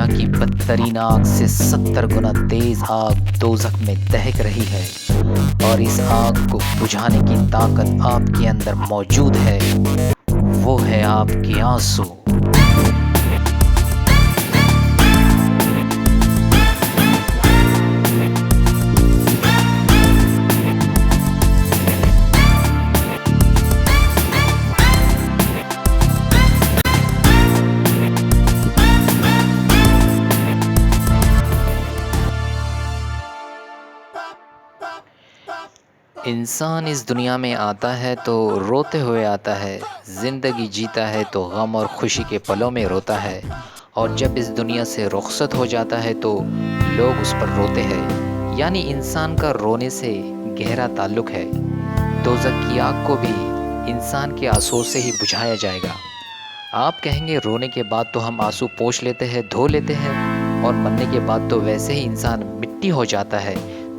की बदतरीन आग से 70 गुना तेज आग दोज़ख में दहक रही है और इस आग को बुझाने की ताकत आपके अंदर मौजूद है। वो है आपके आंसू। इंसान इस दुनिया में आता है तो रोते हुए आता है, ज़िंदगी जीता है तो गम और खुशी के पलों में रोता है, और जब इस दुनिया से रुखसत हो जाता है तो लोग उस पर रोते हैं। यानी इंसान का रोने से गहरा ताल्लुक़ है। दोज़ख की आग को भी इंसान के आंसुओं से ही बुझाया जाएगा। आप कहेंगे रोने के बाद तो हम आंसू पोंछ लेते हैं, धो लेते हैं, और मरने के बाद तो वैसे ही इंसान मिट्टी हो जाता है,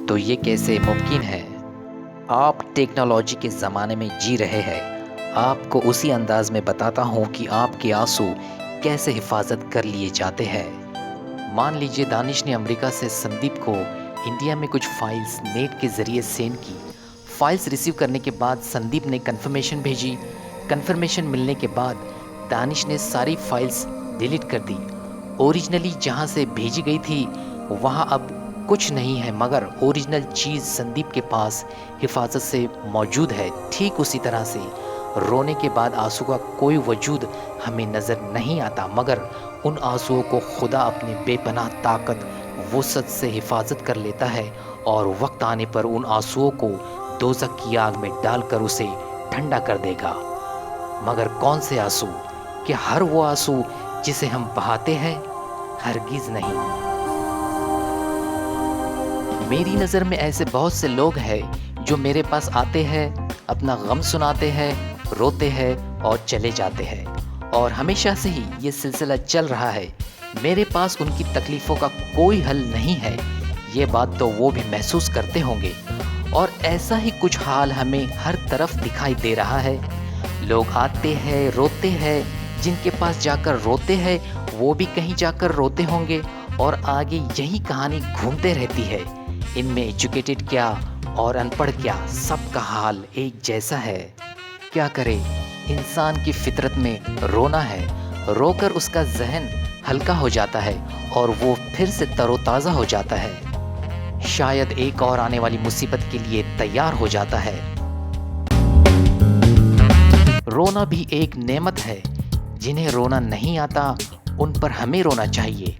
तो ये कैसे मुमकिन है? आप टेक्नोलॉजी के ज़माने में जी रहे हैं। आपको उसी अंदाज़ में बताता हूँ कि आपके आंसू कैसे हिफाजत कर लिए जाते हैं। मान लीजिए दानिश ने अमेरिका से संदीप को इंडिया में कुछ फाइल्स नेट के ज़रिए सेंड की। फाइल्स रिसीव करने के बाद संदीप ने कंफर्मेशन भेजी। कंफर्मेशन मिलने के बाद दानिश ने सारी फाइल्स डिलीट कर दी। ओरिजिनली जहाँ से भेजी गई थी वहाँ अब कुछ नहीं है, मगर ओरिजिनल चीज़ संदीप के पास हिफाजत से मौजूद है। ठीक उसी तरह से रोने के बाद आंसू का कोई वजूद हमें नज़र नहीं आता, मगर उन आंसुओं को खुदा अपने बेपनाह ताकत वुसअत से हिफाजत कर लेता है, और वक्त आने पर उन आंसुओं को दोज़ख की आग में डालकर उसे ठंडा कर देगा। मगर कौन से आंसू? क्या हर वो आंसू जिसे हम बहाते हैं? हरगिज़ नहीं। मेरी नज़र में ऐसे बहुत से लोग हैं जो मेरे पास आते हैं, अपना गम सुनाते हैं, रोते हैं और चले जाते हैं, और हमेशा से ही ये सिलसिला चल रहा है। मेरे पास उनकी तकलीफ़ों का कोई हल नहीं है, ये बात तो वो भी महसूस करते होंगे, और ऐसा ही कुछ हाल हमें हर तरफ दिखाई दे रहा है। लोग आते हैं, रोते हैं, जिनके पास जाकर रोते हैं वो भी कहीं जाकर रोते होंगे, और आगे यही कहानी घूमते रहती है। इनमें एजुकेटेड क्या और अनपढ़ क्या, सबका हाल एक जैसा है। क्या करे, इंसान की फितरत में रोना है। रोकर उसका जहन हल्का हो जाता है और वो फिर से तरोताज़ा हो जाता है। शायद एक और आने वाली मुसीबत के लिए तैयार हो जाता है। रोना भी एक नेमत है। जिन्हें रोना नहीं आता उन पर हमें रोना चाहिए।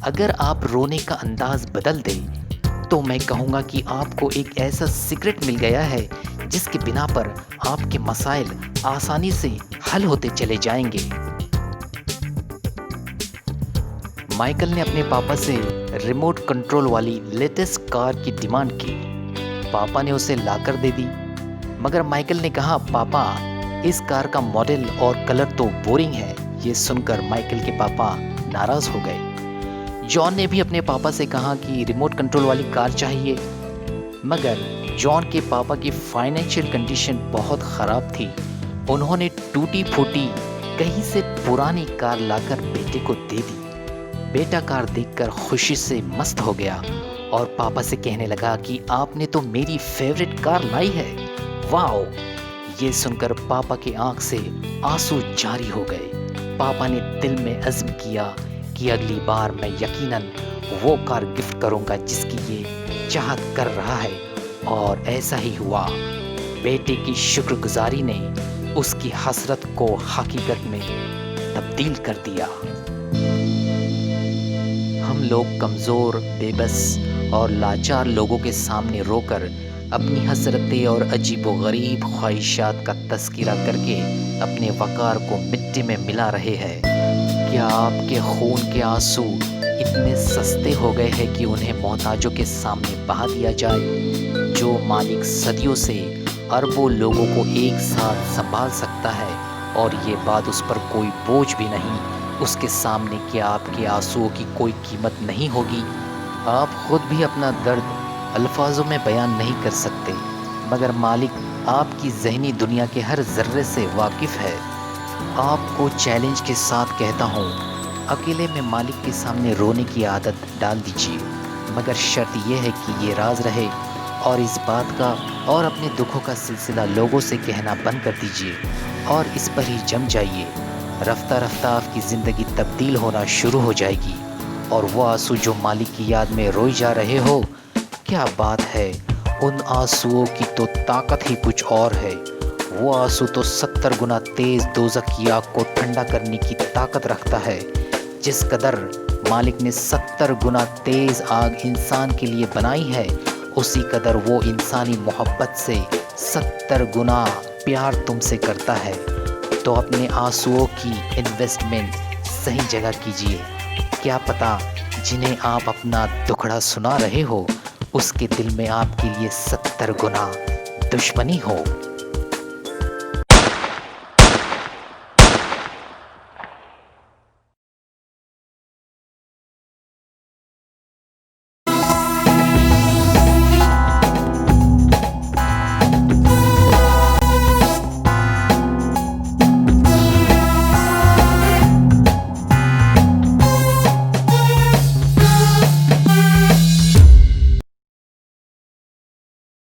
अगर आप रोने का अंदाज बदल दें तो मैं कहूँगा कि आपको एक ऐसा सीक्रेट मिल गया है जिसके बिना पर आपके मसाइल आसानी से हल होते चले जाएंगे। माइकल ने अपने पापा से रिमोट कंट्रोल वाली लेटेस्ट कार की डिमांड की। पापा ने उसे लाकर दे दी, मगर माइकल ने कहा, पापा इस कार का मॉडल और कलर तो बोरिंग है। ये सुनकर माइकल के पापा नाराज़ हो गए। जॉन ने भी अपने पापा से कहा कि रिमोट कंट्रोल वाली कार चाहिए, मगर जॉन के पापा की फाइनेंशियल कंडीशन बहुत ख़राब थी। उन्होंने टूटी फूटी कहीं से पुरानी कार लाकर बेटे को दे दी। बेटा कार देखकर खुशी से मस्त हो गया और पापा से कहने लगा कि आपने तो मेरी फेवरेट कार लाई है, वाओ। ये सुनकर पापा की आंख से आंसू जारी हो गए। पापा ने दिल में अज़्म किया कि अगली बार मैं यकीनन वो कार गिफ्ट करूंगा जिसकी ये चाहत कर रहा है, और ऐसा ही हुआ। बेटे की शुक्रगुजारी ने उसकी हसरत को हकीकत में तब्दील कर दिया। हम लोग कमज़ोर, बेबस और लाचार लोगों के सामने रोकर अपनी हसरतें और अजीबोगरीब ख्वाहिशात का तज़किरा करके अपने वक़ार को मिट्टी में मिला रहे हैं। क्या आपके खून के आंसू इतने सस्ते हो गए हैं कि उन्हें मोहताजों के सामने बहा दिया जाए? जो मालिक सदियों से अरबों लोगों को एक साथ संभाल सकता है और ये बात उस पर कोई बोझ भी नहीं, उसके सामने क्या आपके आंसुओं की कोई कीमत नहीं होगी? आप खुद भी अपना दर्द अल्फाजों में बयान नहीं कर सकते, मगर मालिक आपकी ज़हनी दुनिया के हर ज़र्रे से वाकिफ़ है। आपको चैलेंज के साथ कहता हूँ, اکیلے میں مالک کے سامنے رونے کی عادت ڈال دیجیے، مگر شرط یہ ہے کہ یہ راز رہے، اور اس بات کا اور اپنے دکھوں کا سلسلہ لوگوں سے کہنا بند کر دیجیے اور اس پر ہی جم جائیے۔ رفتہ رفتہ آپ کی زندگی تبدیل ہونا شروع ہو جائے گی، اور وہ آنسو جو مالک کی یاد میں روئی جا رہے ہو، کیا بات ہے، ان آنسوؤں کی تو طاقت ہی کچھ اور ہے۔ وہ آنسو تو 70 گنا تیز دوزخ کی آگ کو ٹھنڈا کرنے کی طاقت رکھتا ہے۔ جس قدر مالک نے 70 گنا تیز آگ انسان کے لیے بنائی ہے، اسی قدر وہ انسانی محبت سے 70 گنا پیار تم سے کرتا ہے۔ تو اپنے آنسوؤں کی انویسٹمنٹ صحیح جگہ کیجیے۔ کیا پتہ جنہیں آپ اپنا دکھڑا سنا رہے ہو، اس کے دل میں آپ کے لیے 70 گنا دشمنی ہو۔